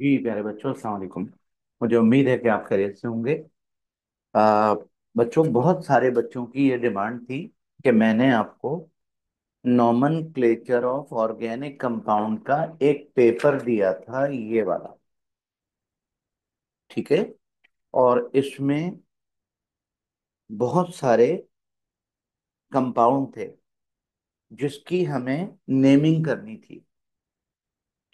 जी प्यारे बच्चों, अस्सलाम वालेकुम। मुझे उम्मीद है कि आप खैरियत से होंगे। आ, बच्चों, बहुत सारे बच्चों की ये डिमांड थी कि मैंने आपको नॉमनक्लेचर ऑफ ऑर्गेनिक कंपाउंड का एक पेपर दिया था, ये वाला। ठीक है। और इसमें बहुत सारे कंपाउंड थे जिसकी हमें नेमिंग करनी थी।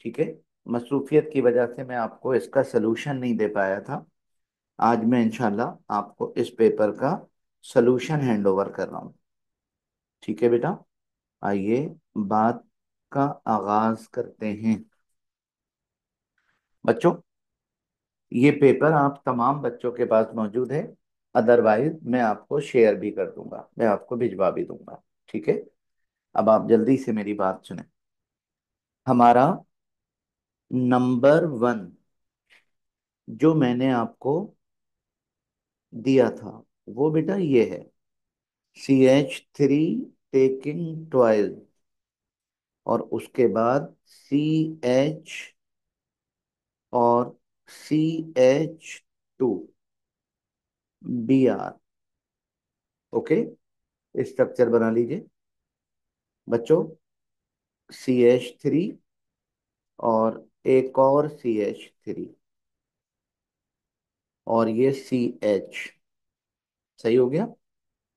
ठीक है। मसरूफियत की वजह से मैं आपको इसका सलूशन नहीं दे पाया था। आज मैं इंशाल्लाह आपको इस पेपर का सलूशन हैंड ओवर कर रहा हूँ। ठीक है बेटा। आइए बात का आगाज करते हैं। बच्चों, ये पेपर आप तमाम बच्चों के पास मौजूद है। अदरवाइज मैं आपको शेयर भी कर दूंगा, मैं आपको भिजवा भी दूंगा। ठीक है। अब आप जल्दी से मेरी बात सुने। हमारा नंबर वन जो मैंने आपको दिया था वो बेटा ये है, CH3 टेकिंग ट्वाइस, और उसके बाद CH और CH2, Br। ओके। स्ट्रक्चर बना लीजिए बच्चों। CH3 और एक और CH3 और ये CH। सही हो गया।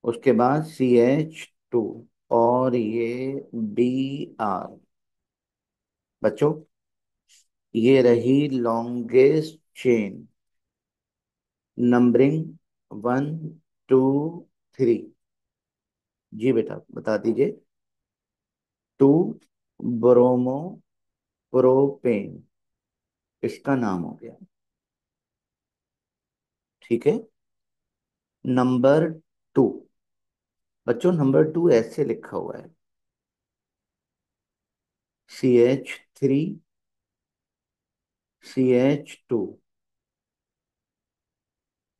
उसके बाद CH2 और ये Br। बच्चों, ये रही लॉन्गेस्ट चेन, नंबरिंग 1 2 3। जी बेटा, बता दीजिए। टू ब्रोमो प्रोपेन, इसका नाम हो गया। ठीक है। नंबर टू, बच्चों नंबर टू ऐसे लिखा हुआ है, CH3 CH2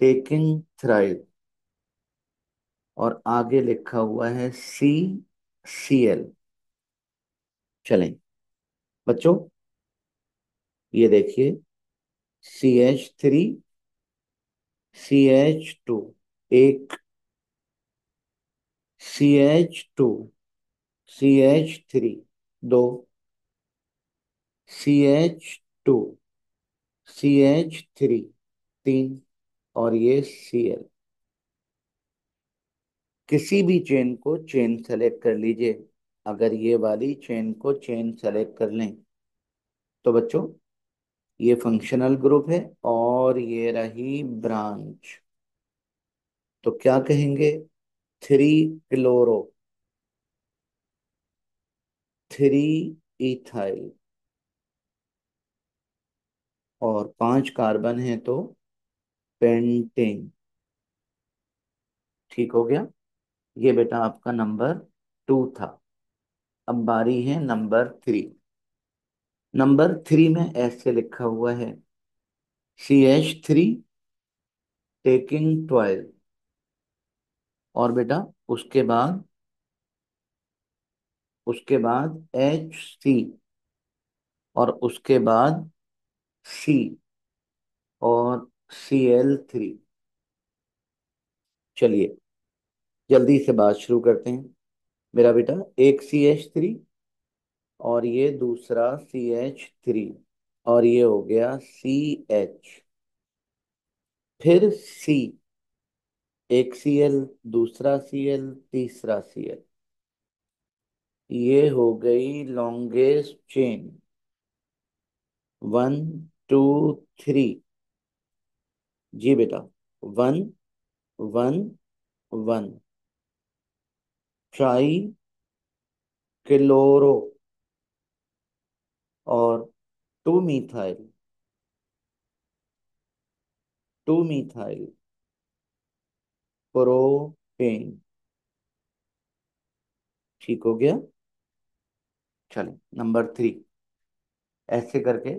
टेकिंग थ्राइव, और आगे लिखा हुआ है CCl। चलें बच्चों, ये देखिए, CH3 CH2 एक, CH2 CH3 दो, CH2 CH3 तीन, और ये Cl। किसी भी चेन को चेन सेलेक्ट कर लीजिए। अगर ये वाली चेन को चेन सेलेक्ट कर लें तो बच्चों ये फंक्शनल ग्रुप है, और ये रही ब्रांच। तो क्या कहेंगे? 3 क्लोरो, 3 इथाइल, और 5 कार्बन है तो पेंटेन। ठीक हो गया। ये बेटा आपका नंबर टू था। अब बारी है नंबर थ्री। नंबर थ्री में ऐसे लिखा हुआ है, CH3 टेकिंग 12, और बेटा उसके बाद HC, और उसके बाद C और Cl3। चलिए जल्दी से बात शुरू करते हैं। मेरा बेटा, एक CH3 और ये दूसरा CH3, और ये हो गया CH, फिर C, एक Cl, दूसरा Cl, तीसरा Cl। ये हो गई लॉन्गेस्ट चेन, 1 2 3। जी बेटा, 1 1 1, ट्राई क्लोरो, और 2 मिथाइल, 2 मिथाइल प्रोपेन। ठीक हो गया। चलें नंबर थ्री। ऐसे करके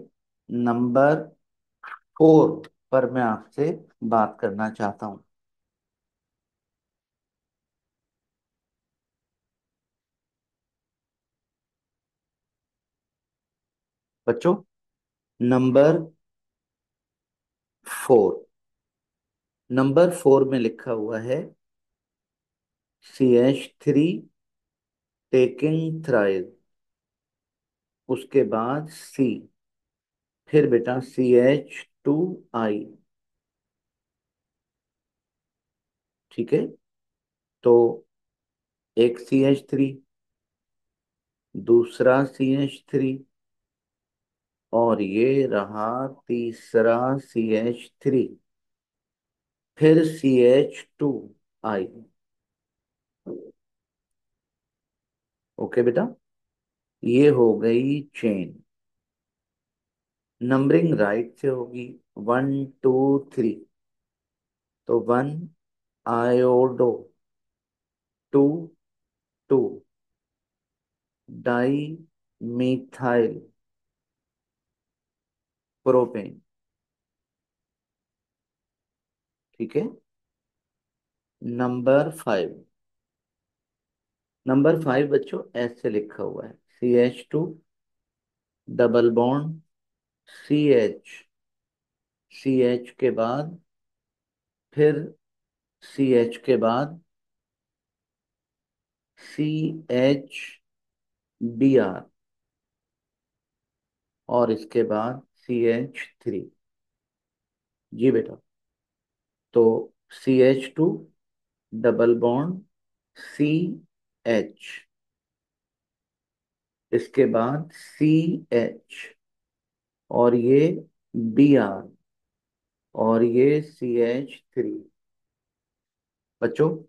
नंबर फोर पर मैं आपसे बात करना चाहता हूं। बच्चों, नंबर फोर। नंबर फोर में लिखा हुआ है CH3 टेकिंग थ्राइस, उसके बाद सी, फिर बेटा CH2I। ठीक है, तो एक CH3, दूसरा CH3, और ये रहा तीसरा CH3, फिर CH2I। ओके बेटा, ये हो गई चेन। नंबरिंग राइट से होगी, 1 2 3। तो 1 आयोडो, 2 2 डाई मिथाइल प्रोपेन। ठीक है। नंबर फाइव, नंबर फाइव बच्चों ऐसे लिखा हुआ है, CH2 double bond CH, CH के बाद फिर CH के बाद CH Br, और इसके बाद CH3। जी बेटा, तो CH2 डबल बॉन्ड CH, इसके बाद CH, और ये Br, और ये CH3। बच्चों,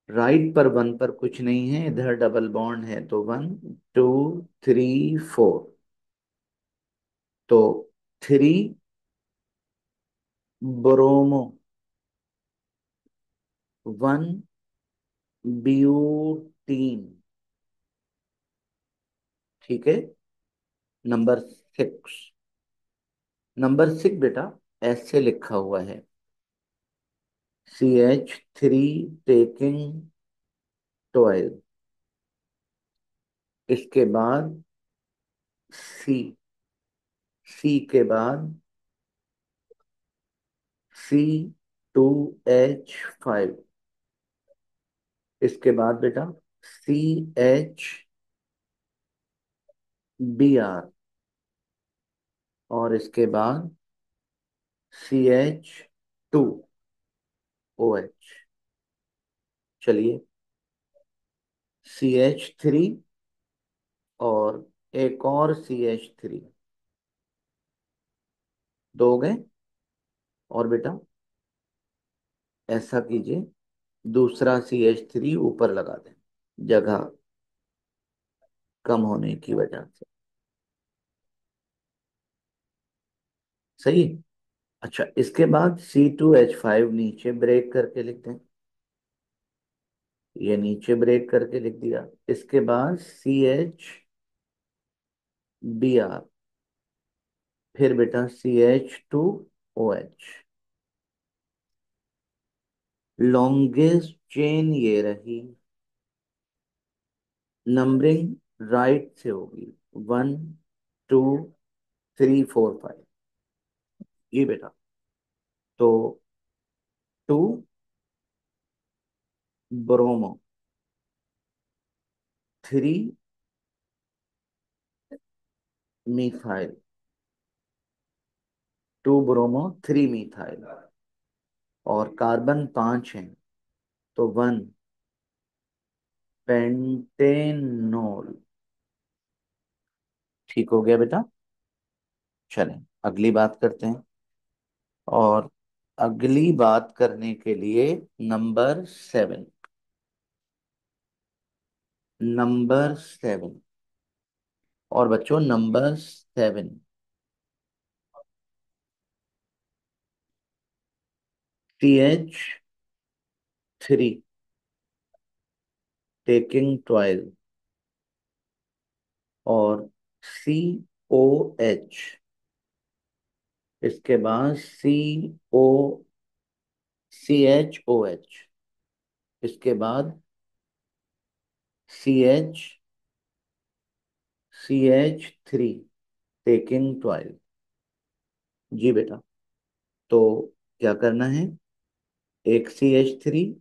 राइट पर वन पर कुछ नहीं है, इधर डबल बॉन्ड है, तो 1 2 3 4। तो थ्री ब्रोमो, 1 ब्यूटीन। ठीक है। नंबर सिक्स, नंबर सिक्स बेटा ऐसे लिखा हुआ है, CH3 टेकिंग 12, इसके बाद सी, सी के बाद C2H5, इसके बाद बेटा CH Br, और इसके बाद CH2OH। चलिए, CH3 और एक और CH3, दो हो गए। और बेटा ऐसा कीजिए, दूसरा CH3 ऊपर लगा दें, जगह कम होने की वजह से। सही। अच्छा, इसके बाद C2H5 नीचे ब्रेक करके लिख दें, ये नीचे ब्रेक करके लिख दिया। इसके बाद CH Br, फिर बेटा CH2OH। लॉन्गेस्ट चेन ये रही, नंबरिंग राइट से होगी, 1 2 3 4 5। जी बेटा, तो 2 ब्रोमो, 3 मिथाइल, 2 ब्रोमो 3 मिथाइल, और कार्बन 5 हैं, तो 1 पेंटेनॉल। ठीक हो गया बेटा। चलें अगली बात करते हैं, और अगली बात करने के लिए नंबर सेवन, नंबर सेवन, और बच्चों नंबर सेवन, CH3 टेकिंग 12, और COH, इसके बाद CHOH, इसके बाद CH3 टेकिंग 12। जी बेटा, तो क्या करना है, एक CH3,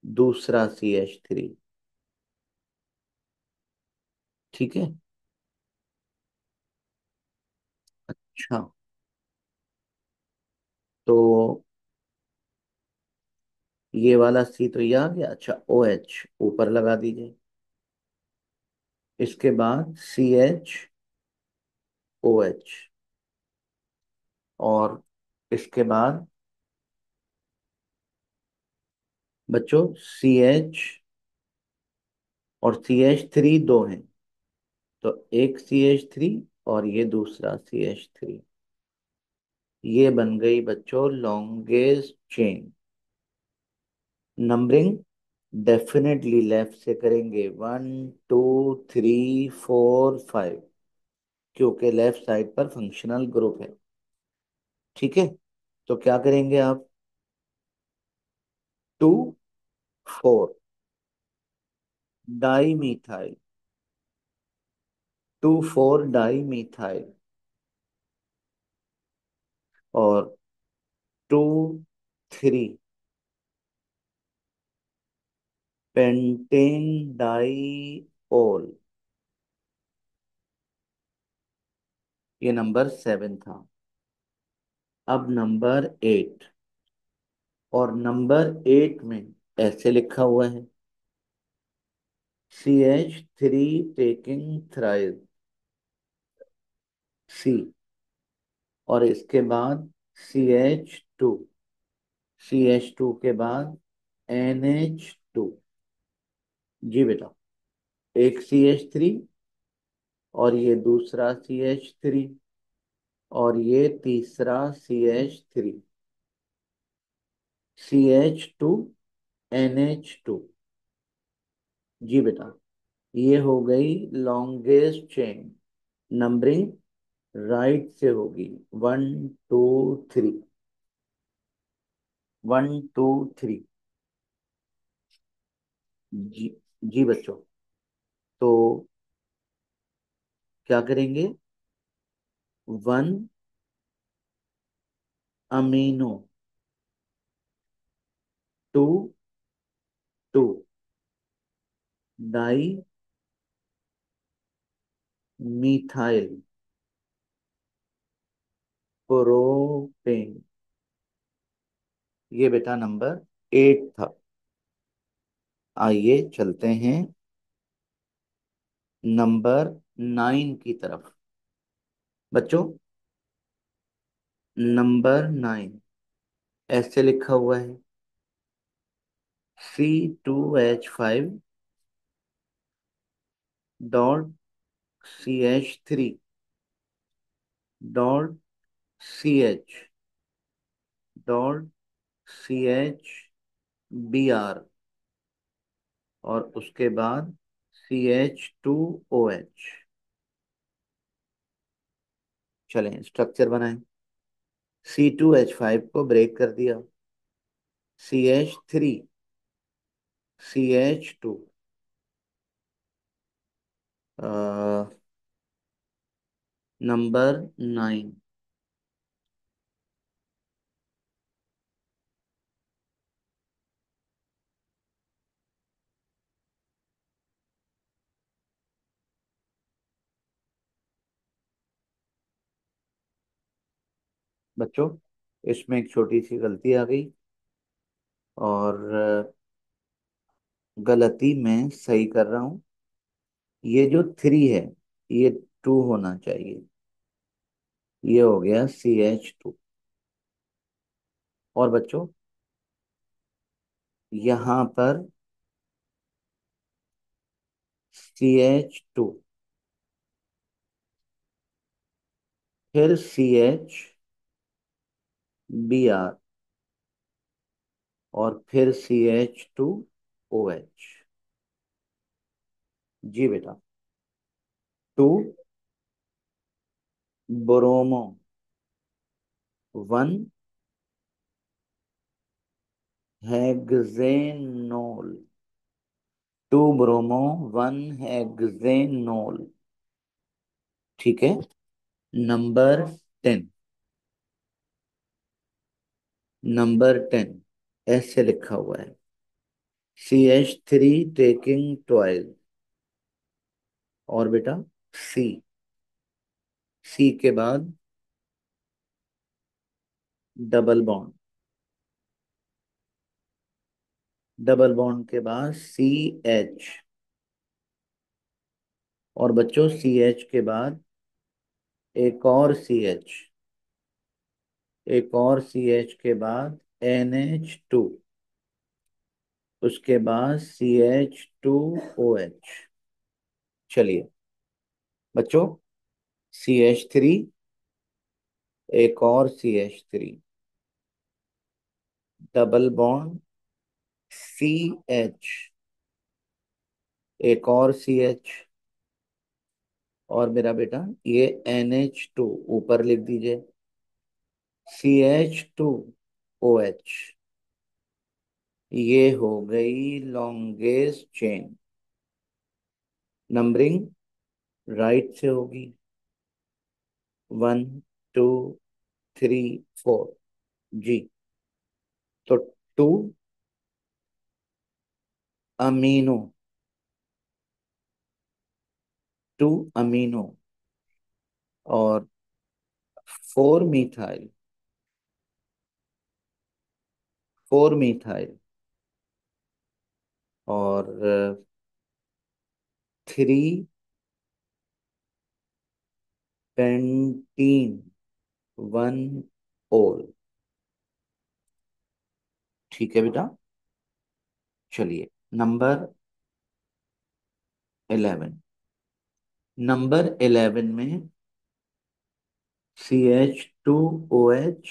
दूसरा CH3। ठीक है। अच्छा, तो ये वाला C तो ये आ गया। अच्छा, OH ऊपर लगा दीजिए। इसके बाद CHOH, और इसके बाद बच्चों और CH3 दो हैं, तो एक CH3 और ये दूसरा CH3। ये बन गई बच्चों longest chain. Numbering definitely left से करेंगे, 1 2 3 4 5, क्योंकि लेफ्ट साइड पर फंक्शनल ग्रुप है। ठीक है, तो क्या करेंगे आप, 2 4 डाई मीथाइल, 2 4 डाई मीथाइल, और 2 3 पेंटेन डाई ओल। ये नंबर 7 था। अब नंबर 8, और नंबर 8 में ऐसे लिखा हुआ है, CH3 टेकिंग थ्राइस, C, और इसके बाद CH2, CH2 के बाद NH2। जी बेटा, एक CH3 और ये दूसरा CH3 और ये तीसरा CH3, CH2NH2। जी बेटा, ये हो गई लॉन्गेस्ट चेन। नंबरिंग राइट से होगी, 1 2 3, 1 2 3। जी, जी बच्चों, तो क्या करेंगे, 1 अमीनो, 2 2 डाई मीथाइल प्रोपेन। ये बेटा नंबर 8 था। आइए चलते हैं नंबर 9 की तरफ। बच्चों, नंबर 9 ऐसे लिखा हुआ है, C2H5 dot CH3 dot CH और उसके बाद CH2OH। चलें स्ट्रक्चर बनाएं। C2H5 को ब्रेक कर दिया, CH3, CH2, नंबर 9। बच्चों, इसमें एक छोटी सी गलती आ गई, और गलती मैं सही कर रहा हूँ। ये जो 3 है, ये 2 होना चाहिए। ये हो गया CH2। और बच्चों, यहाँ पर CH2, फिर CH Br, और फिर CH2OH। जी बेटा, 2 ब्रोमो 1 हेक्सेनोल, 2 ब्रोमो 1 हेक्सेनोल। ठीक है। नंबर 10, नंबर 10 ऐसे लिखा हुआ है, CH3 टेकिंग ट्वाइस। और बेटा सी, सी के बाद डबल बॉन्ड, डबल बॉन्ड के बाद CH। और बच्चों CH के बाद एक और CH, एक और CH के बाद NH2, उसके बाद CH2OH। चलिए बच्चों, CH3, एक और CH3, डबल बॉन्ड CH, एक और CH। और मेरा बेटा ये NH2 ऊपर लिख दीजिए, CH2OH। ये हो गई लॉन्गेस्ट चेन। नंबरिंग राइट से होगी, 1 2 3 4। जी, तो टू अमीनो, टू अमीनो, और 4 मिथाइल, 4 मिथाइल, और 3 पेंटीन, 1 ओल। ठीक है बेटा। चलिए नंबर 11, नंबर 11 में CH2OH,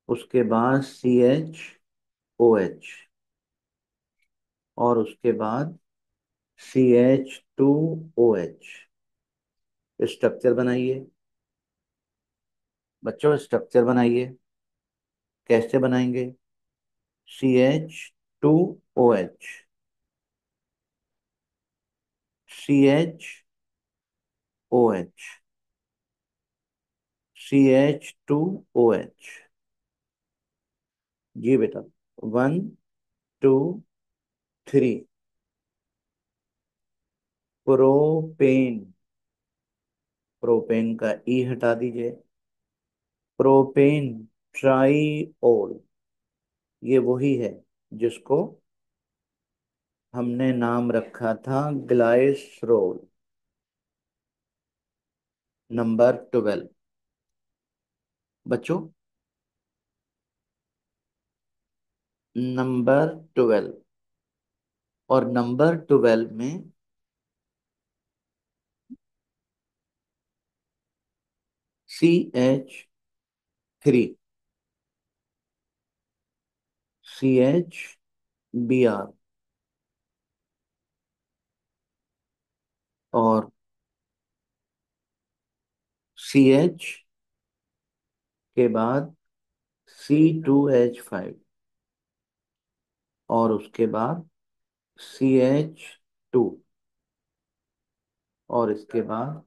उसके बाद CHOH, और उसके बाद CH2OH। स्ट्रक्चर बनाइए बच्चों, स्ट्रक्चर बनाइए। कैसे बनाएंगे? CH2OH, CHOH, CH2OH। जी बेटा, 1 2 3। प्रोपेन, प्रोपेन का ई हटा दीजिए, प्रोपेन ट्राईओल। ये वही है जिसको हमने नाम रखा था ग्लाइसरोल। नंबर 12 बच्चों, नंबर 12, और नंबर 12 में CH3, CHBr, और CH के बाद C2H5, और उसके बाद CH2, और इसके बाद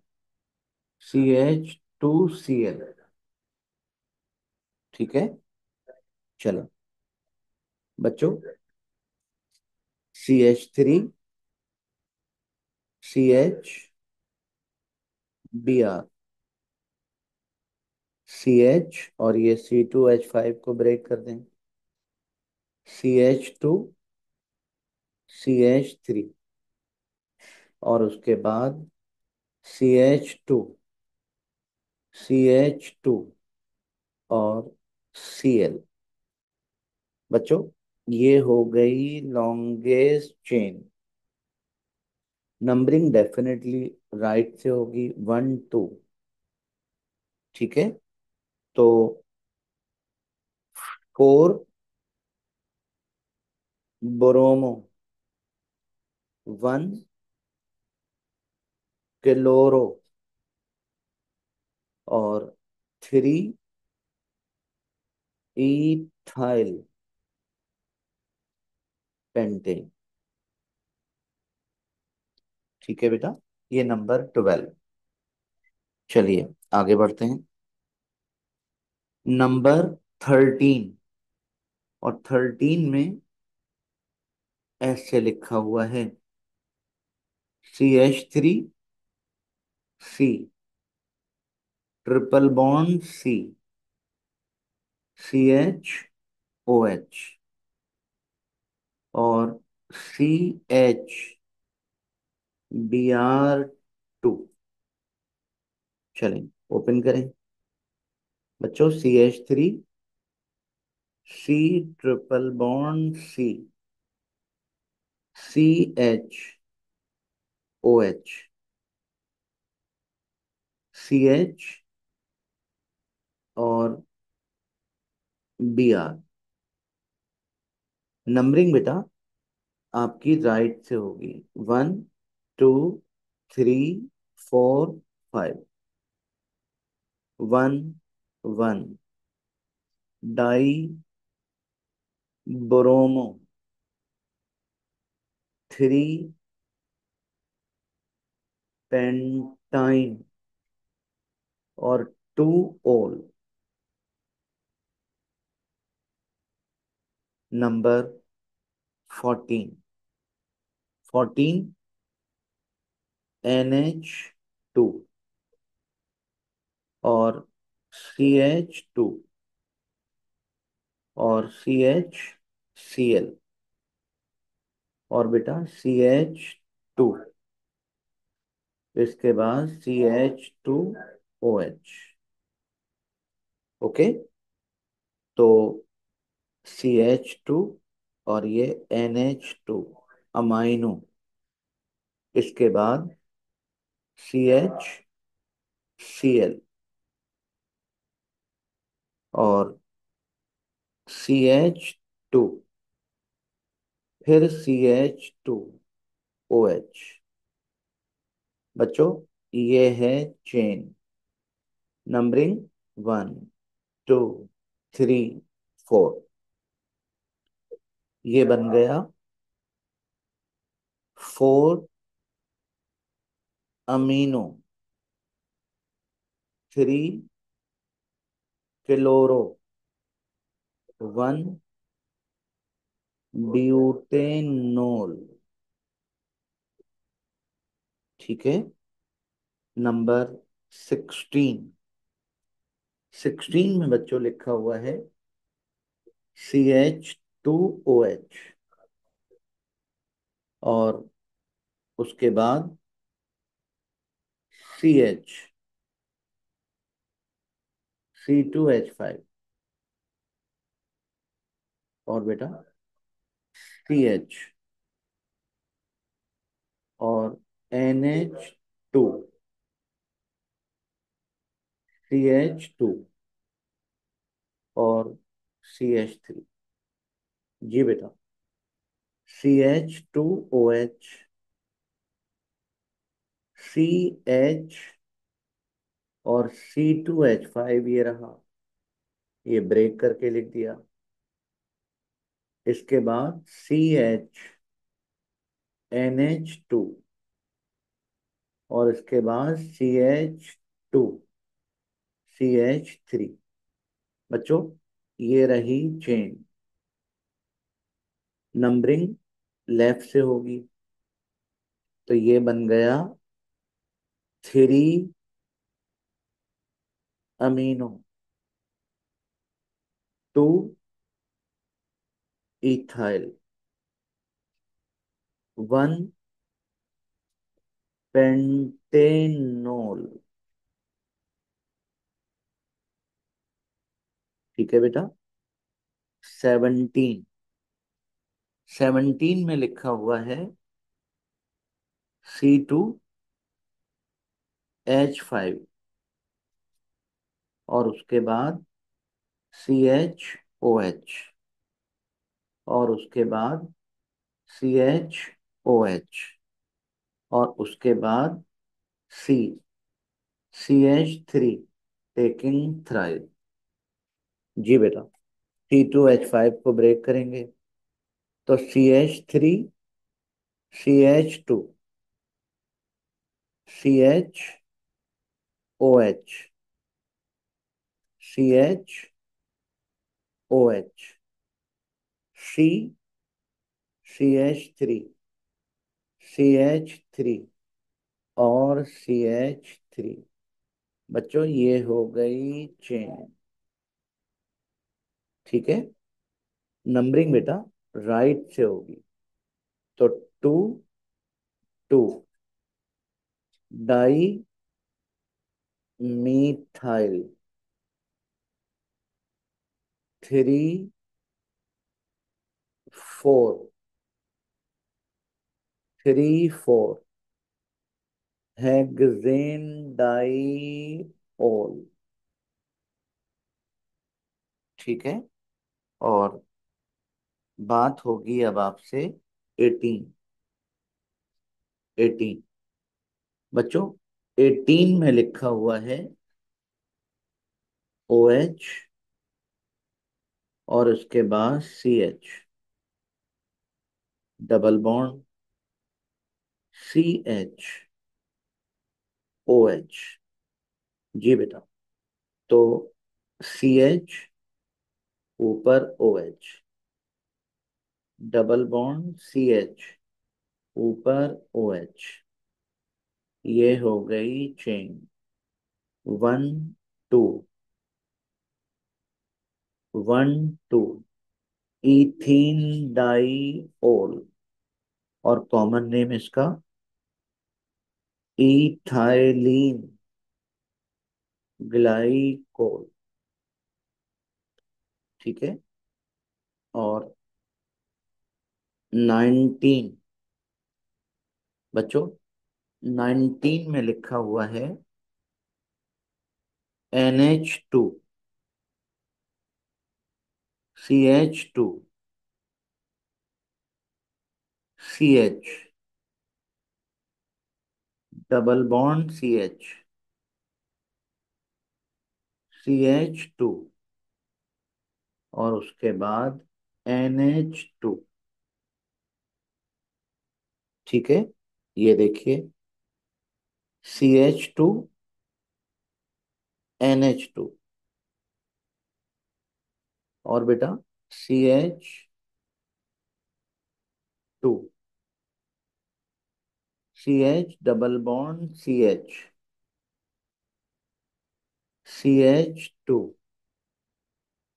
CH2Cl। ठीक है। चलो बच्चों, CH3, CHBr, CH, और ये C2H5 को ब्रेक कर दें, CH2, CH3, और उसके बाद CH2, CH2, और Cl। बच्चों ये हो गई longest chain. Numbering definitely right से होगी, 1 2। ठीक है। तो 4 ब्रोमो, 1 क्लोरो, और 3 इथाइल पेंटेन। ठीक है बेटा, ये नंबर 12। चलिए आगे बढ़ते हैं। नंबर 13, और 13 में एस से लिखा हुआ है, CH3, triple bond C, CHOH, और CH Br2। चलें, ओपन करें बच्चों। CH3, triple bond CHOH, CH और Br। नंबरिंग बेटा आपकी राइट से होगी, 1 2 3 4 5। 1 1 डाई ब्रोमो, 3 पेंटाइन, और 2 ओल। नंबर 14, NH2 और CH2 और CHCl, और बेटा CH2, इसके बाद CH2OH। ओके, तो CH2 और ये NH2 अमाइनो, इसके बाद CHCl और CH2, फिर CH2OH। बच्चों ये है चेन, नंबरिंग 1 2 3 4। ये बन गया 4 अमीनो, 3 क्लोरो, 1 ब्यूटेनोल। ठीक है। नंबर 16 में बच्चों लिखा हुआ है CH2OH, और उसके बाद CH, C2H5, और बेटा CH और NH2, CH2 और CH3। जी बेटा, CH2OH, CH और C2H5 ये रहा, ये ब्रेक करके लिख दिया। इसके बाद CH, NH2, और इसके बाद CH2, CH3। बच्चों ये रही चेन, नंबरिंग लेफ्ट से होगी, तो ये बन गया 3 अमीनो, 2 इथाइल, 1 पेंटेनोल। ठीक है बेटा। 17 में लिखा हुआ है C2H5, और उसके बाद CHOH, और उसके बाद CHOH, और उसके बाद C, CH3, टेकिंग थ्राइल। जी बेटा, C2H5 को ब्रेक करेंगे, तो CH3, CH2, CHOH, CH O H, C, CH3, CH3 और CH3। बच्चों ये हो गई चेन। ठीक है। नंबरिंग बेटा राइट से होगी। तो two, two, di methyl, three, four, three, four, hexane diol. ठीक है। और बात होगी अब आपसे 18। 18 बच्चों, 18 में लिखा हुआ है ओ एच और उसके बाद CH, double bond CH, OH। जी बेटा। तो CH ऊपर OH, डबल बॉन्ड CH ऊपर OH, ये हो गई चेन। One, two, one, two, ethene diol. और कॉमन नेम इसका इथाइलीन ग्लाइकोल। ठीक है। और 19 बच्चों, 19 में लिखा हुआ है NH2, CH2, CH, double bond CH, CH2 और उसके बाद NH2। ठीक है। ये देखिए CH2, NH2 और बेटा CH2, CH double bond CH, CH2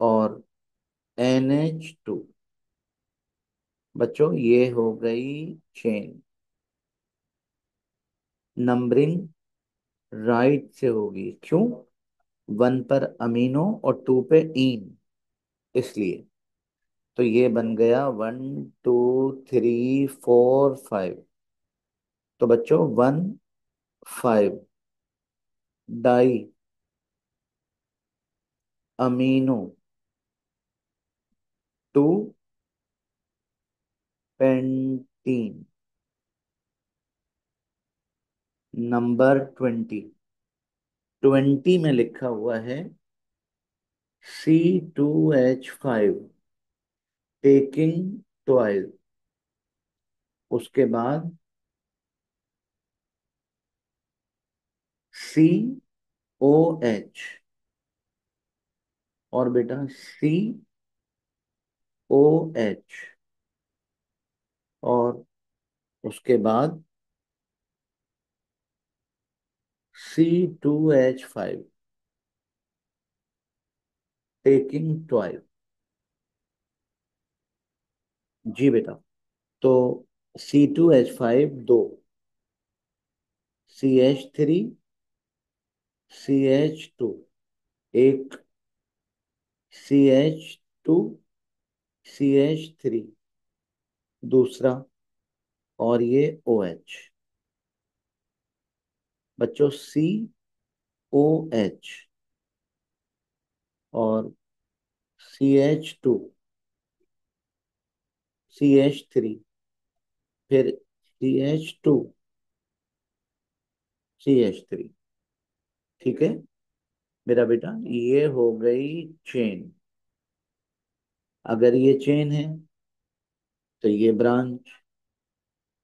और NH2। बच्चों ये हो गई चेन। नंबरिंग राइट से होगी। क्यों? वन पर अमीनो और टू पे इन, इसलिए। तो ये बन गया one, two, three, four, five. तो बच्चों one, five, di amino, two, pentene. नंबर 20। 20 में लिखा हुआ है C2H5 टेकिंग ट्वाइस। उसके बाद COH और बेटा COH और उसके बाद C2H5 टेकिंग ट्वाइस। जी बेटा। तो C2H5 दो, CH3, CH2 एक, CH2, CH3 दूसरा और ये OH। बच्चों COH और CH2, CH3 फिर CH2, CH3। ठीक है मेरा बेटा, ये हो गई चेन। अगर ये चेन है तो ये ब्रांच,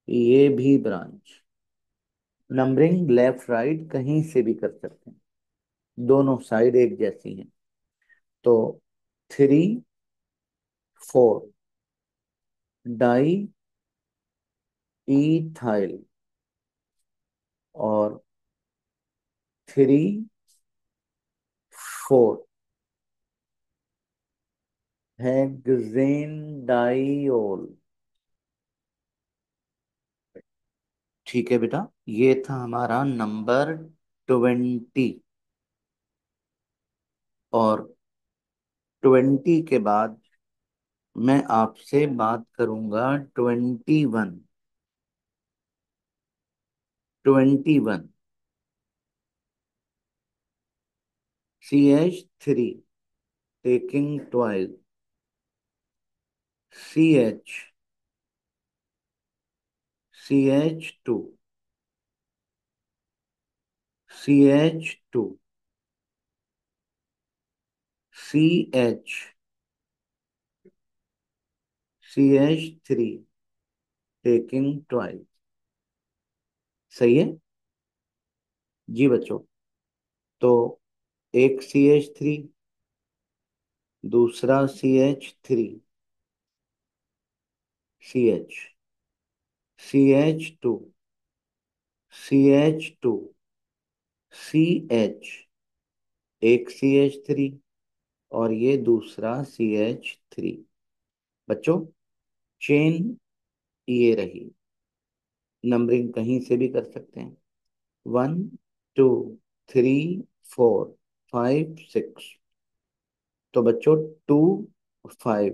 ये भी ब्रांच। नंबरिंग लेफ्ट राइट कहीं से भी कर सकते हैं, दोनों साइड एक जैसी हैं। तो थ्री, फोर डाई इथाइल, और थ्री फोर हेक्सेनडाइओल। ठीक है बेटा, ये था हमारा नंबर 20। और 20 के बाद मैं आपसे बात करूंगा 21। 21 CH3 taking twice, CH, CH2, CH2, CH, CH3 taking twice. सही है जी बच्चों। तो एक CH3, दूसरा CH3, CH, CH2, CH2, CH, एक CH3, और ये दूसरा CH3। बच्चों, चेन ये रही। नंबरिंग कहीं से भी कर सकते हैं। 1 2 3 4 5 6। तो बच्चों, 2 5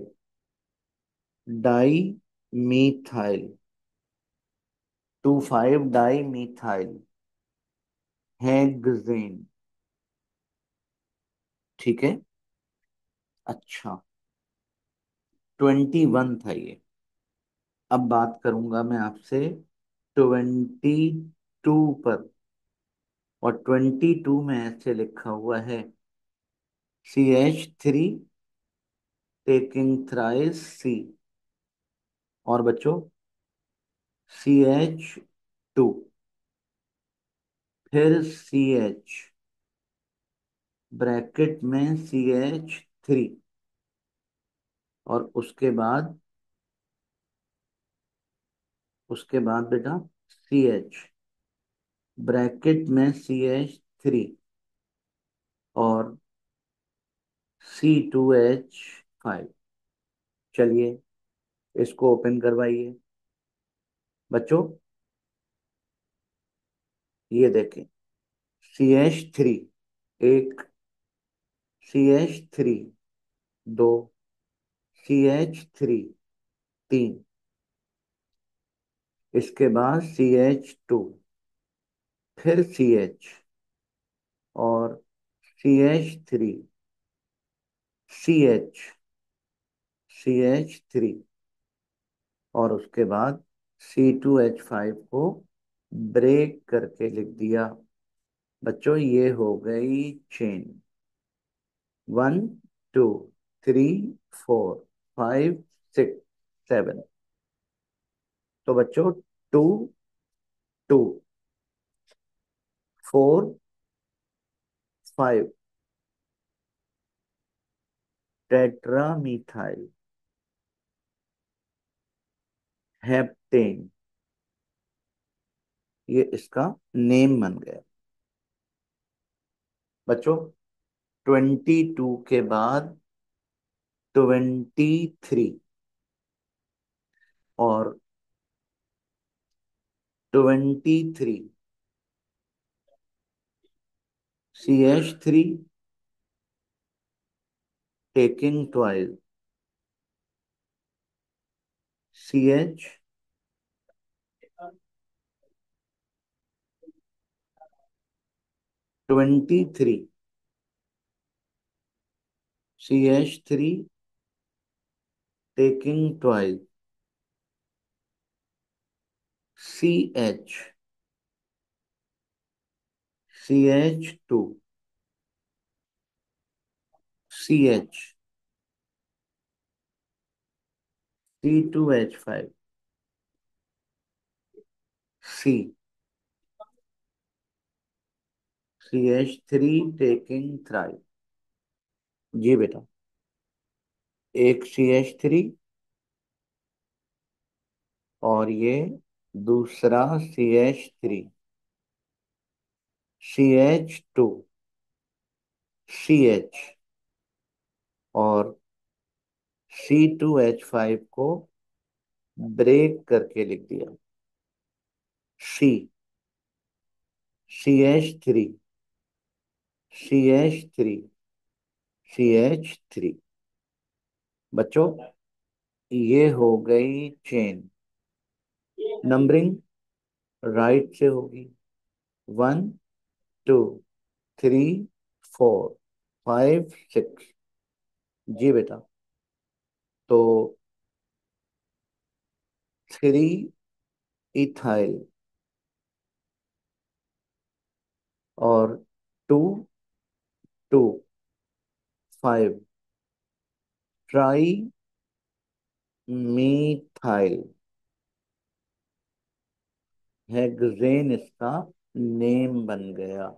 di methyl, 2 5 di methyl hexane. ठीक है। अच्छा, 21 था ये। अब बात करूंगा मैं आपसे 22 पर। और 22 में ऐसे लिखा हुआ है, CH3 टेकिंग थ्राइस C। और बच्चों, CH2, फिर CH, ब्रैकेट में CH3, और उसके बाद बेटा CH, ब्रैकेट में CH3, और C2H5। चलिए, इसको ओपन करवाइए बच्चों। ये देखें, CH3 एक, CH3 दो, CH3 तीन, इसके बाद CH2, फिर CH, और CH3, CH, CH3, और उसके बाद C2H5 को ब्रेक करके लिख दिया। बच्चों, ये हो गई चेन। 1 2 3 4 5 6 7। तो बच्चों, 2 2 4 5 टेट्रामीथाइल हेप्टेन, ये इसका नेम बन गया। बच्चों, 22 के बाद 23, और 23 CH3 taking twice, CH, 23 CH3 taking twice, CH, CH2, CH, C2H5, C, CH3 taking thrice. जी बेटा, एक CH3 और ये दूसरा CH3, CH2, CH और C2H5 को ब्रेक करके लिख दिया। C, CH3, CH3, CH3। बच्चों, ये हो गई चेन। नंबरिंग राइट से होगी। 1, 2, 3, 4, 5, 6। जी बेटा। तो 3 इथाइल और 2, 2, 5 ट्राई मीथाइल हेक्सेन इसका नेम बन गया।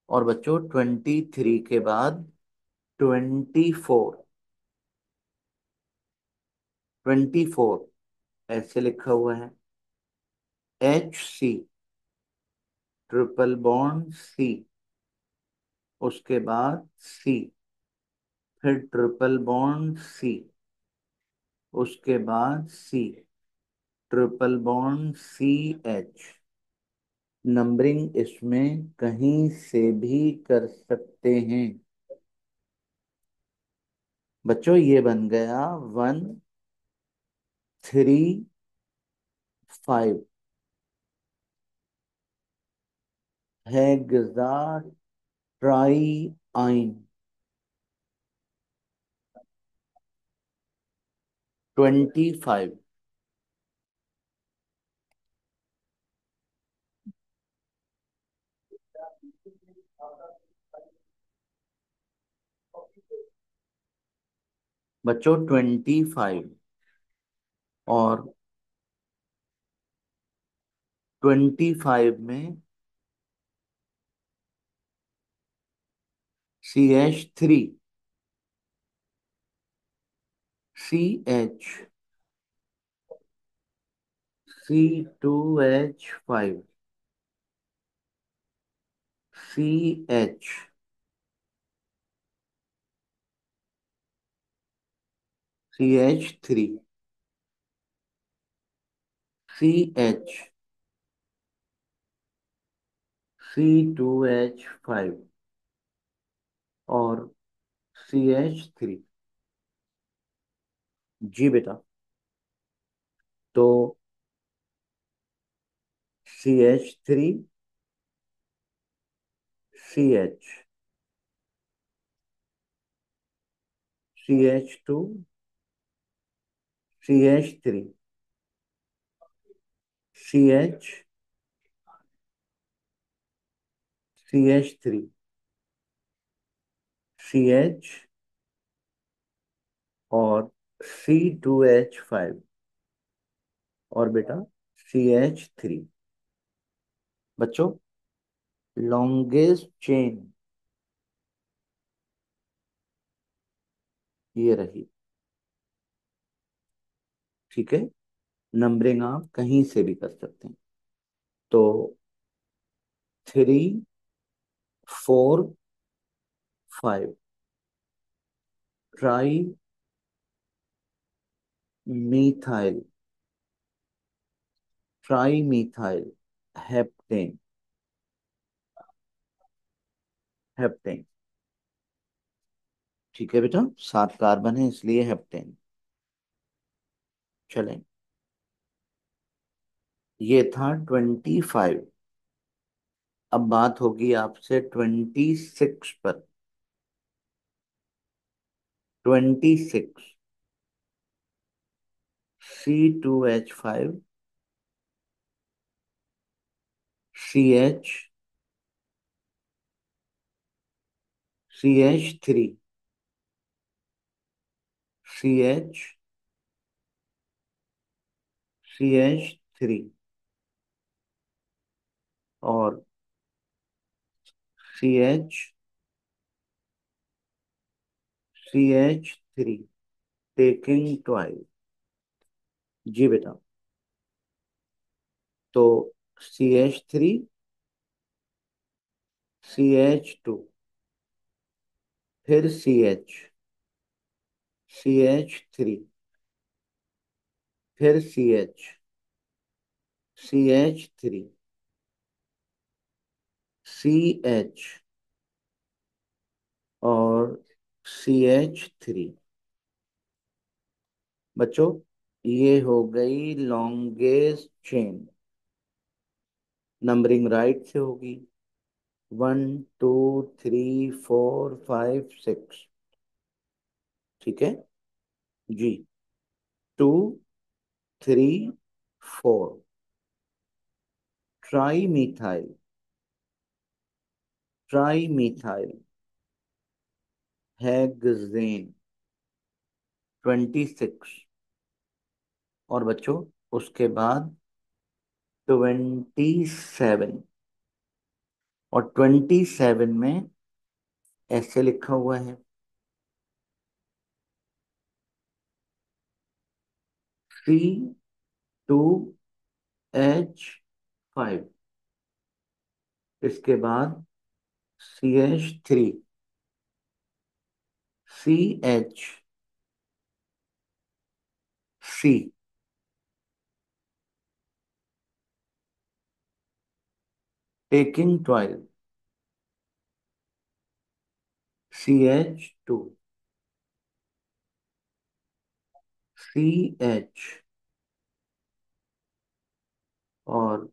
और बच्चों 23 के बाद 24, 24 ऐसे लिखा हुआ है। HC, ट्रिपल बॉन्ड C, उसके बाद C, फिर ट्रिपल बॉन्ड C, उसके बाद C, triple bond CH। Numbering इसमें कहीं से भी कर सकते हैं। बच्चों ये बन गया 1, 3, 5 हेक्सा ट्राई आइन। 25। बच्चों 25 और 25 में CH3, CH, C2H5, CH, CH3, CH, C2H5 और CH3। जी बेटा। तो CH3, CH, CH2, CH3, CH, CH3, CH और C2H5 और बेटा CH3। बच्चों लॉन्गेस्ट चेन ये रही। ठीक है। नंबरिंग आप कहीं से भी कर सकते हैं। तो 3, 4, 5 try methyl, try methyl heptane, heptane. ठीक है बेटा, 7 कार्बन है इसलिए हेप्टेन। चलें। ये था 25। अब बात होगी आपसे 26 पर। 26, C2H5, CH, CH3, CH, CH3 और CH, CH3 टेकिंग ट्वाइस। जी बेटा। तो CH3, CH2, फिर CH3, फिर CH3, CH और CH3। बच्चों, ये हो गई लॉन्गेस्ट चेन। नंबरिंग राइट से होगी। 1 2 3 4 5 6। ठीक है जी। 2 3 4। Tri methyl, tri methyl hexane 26। और बच्चों, उसके बाद 27। और 27 में ऐसे लिखा हुआ है, C2H5। इसके बाद CH3, CHC, taking twice, CH2, CH और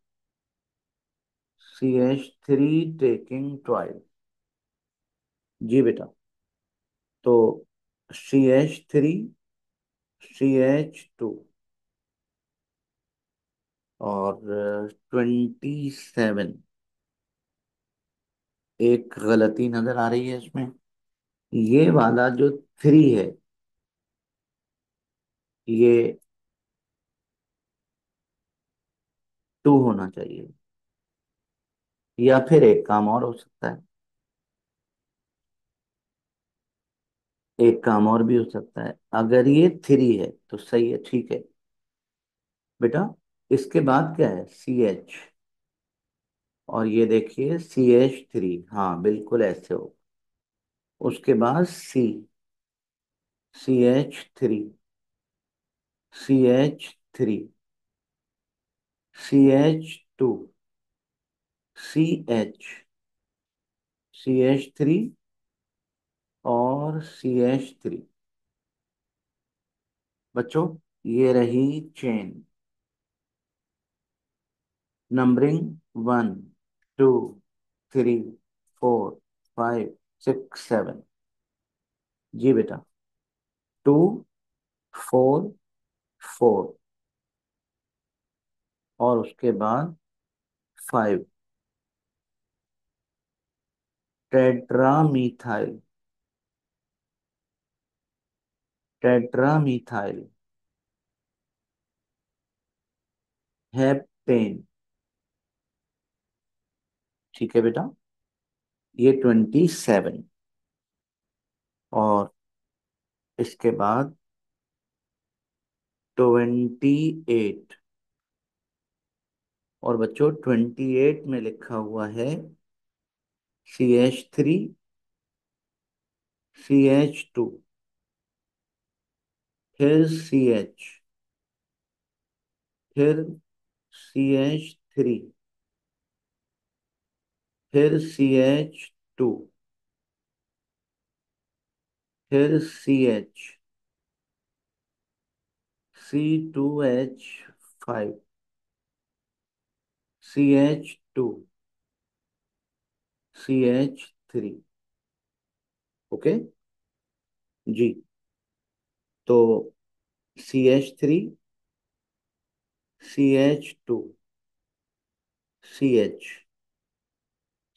CH3 टेकिंग ट्वाइस। जी बेटा। तो CH3, CH2 और 27। एक गलती नजर आ रही है इसमें। ये वाला जो 3 है, ये 2 होना चाहिए। या फिर एक काम और हो सकता है। एक काम और भी हो सकता है। अगर ये 3 है तो सही है, ठीक है बेटा। इसके बाद क्या है? CH। और ये देखिए CH3। हाँ, बिल्कुल ऐसे हो। उसके बाद CH3, CH3, CH2, CH3 और CH3। बच्चों, ये रही चेन। नंबरिंग 1 2 3 4 5 6 7। जी बेटा। 2 4 4। और उसके बाद 5। टेट्रामीथाइल, टेट्रामीथाइल हेप्टेन। ठीक है बेटा। ये 27। और इसके बाद 28। और बच्चों, 28 में लिखा हुआ है CH3, CH2, फिर CH, फिर CH3, फिर CH2, फिर CH, C2H5, CH2, CH3। Okay जी। तो CH3, CH2, CH,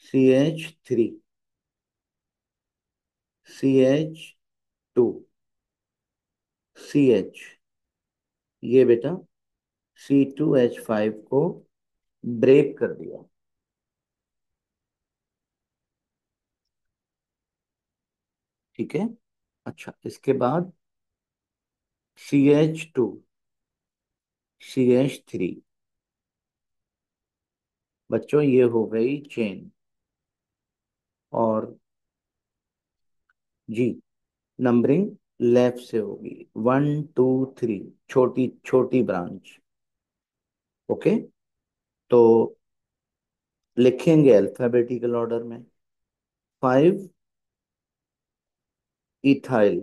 CH3, CH2, CH। ये बेटा C2H5 को ब्रेक कर दिया। ठीक है। अच्छा, इसके बाद CH2, CH3। बच्चों ये हो गई चेन। और जी, नंबरिंग लेफ्ट से होगी, 1 2 3, छोटी छोटी ब्रांच। ओके। तो लिखेंगे अल्फाबेटिकल ऑर्डर में। 5 इथाइल,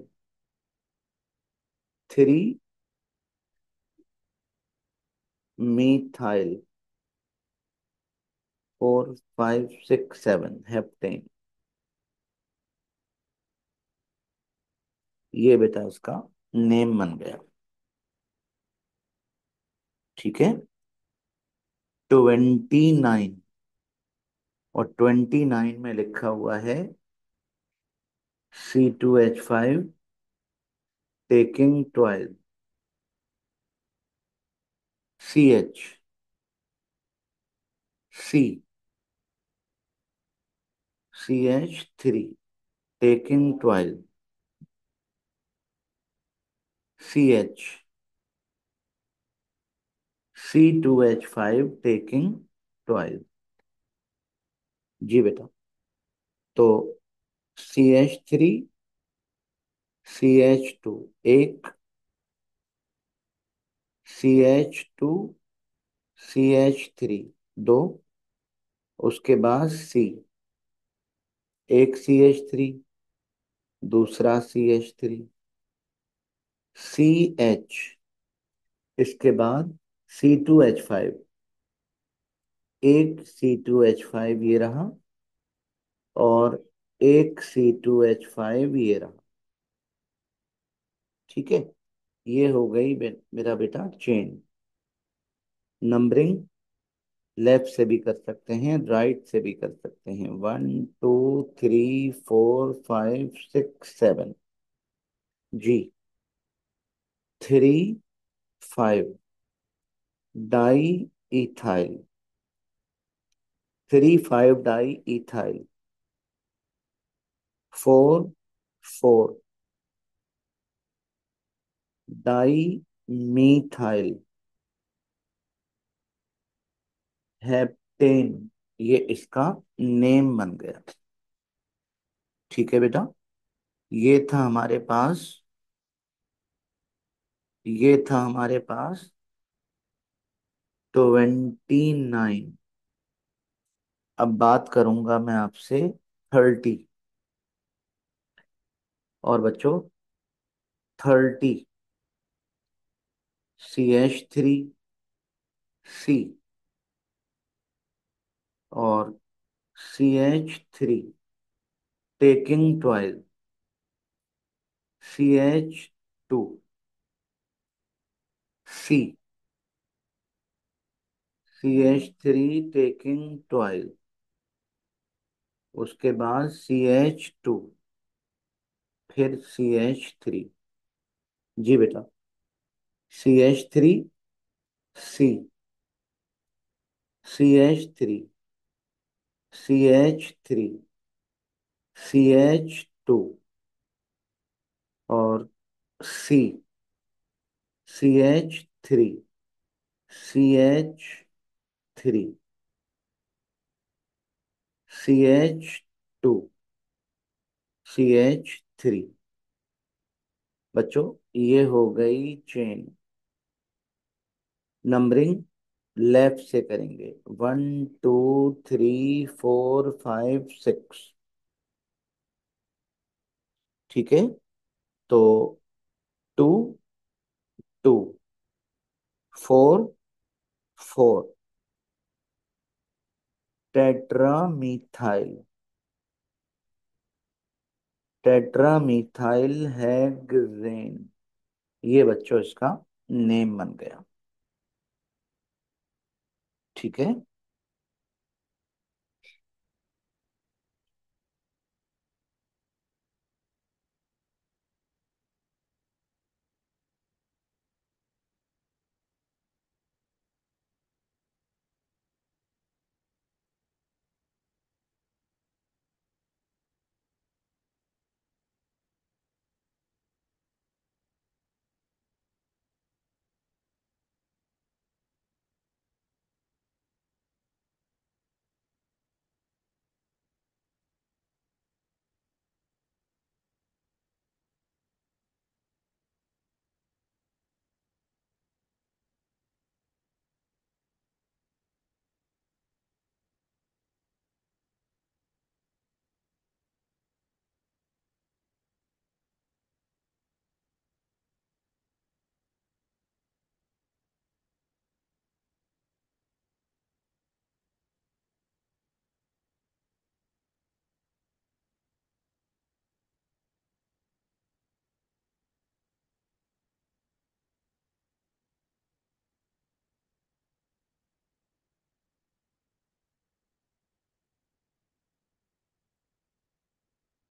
3 मीथाइल, 4 5 6 7 हेप्टेन। ये बेटा इसका नेम बन गया। ठीक है। 29, और 29 में लिखा हुआ है C2H5 taking 12, CH, C, CH3 taking 12, CH, C2H5 taking 12। जी बेटा। तो CH3, CH2 एक, CH2, CH3 दो, उसके बाद C, एक CH3, दूसरा CH3, CH, इसके बाद C2H5, एक C2H5 ये रहा, और एक C2H5 ये रहा। ठीक है। ये हो गई मेरा बेटा चेन। नंबरिंग लेफ्ट से भी कर सकते हैं, राइट से भी कर सकते हैं। 1 2 3 4 5 6 7। जी। 3 5 di ethyl, 3 5 di ethyl. 4 4 di methyl heptane. ये इसका नेम बन गया। ठीक है बेटा। ये था हमारे पास, ये था हमारे पास 29। अब बात करूंगा मैं आपसे 30। और बच्चों, 30, CH3, C, और CH3 taking 12, CH2, C, CH3 taking 12, उसके बाद CH2, फिर CH3। जी बेटा। CH3, C, CH3, CH3, CH2, और C, CH3, CH3, CH2, CH3। बच्चों ये हो गई चेन। नंबरिंग लेफ्ट से करेंगे, 1 2 3 4 5 6। ठीक है। तो 2 2 4 4 टेट्रामीथाइल, टेट्रामीथाइल हेक्सेन। ये बच्चों इसका नेम बन गया। ठीक है।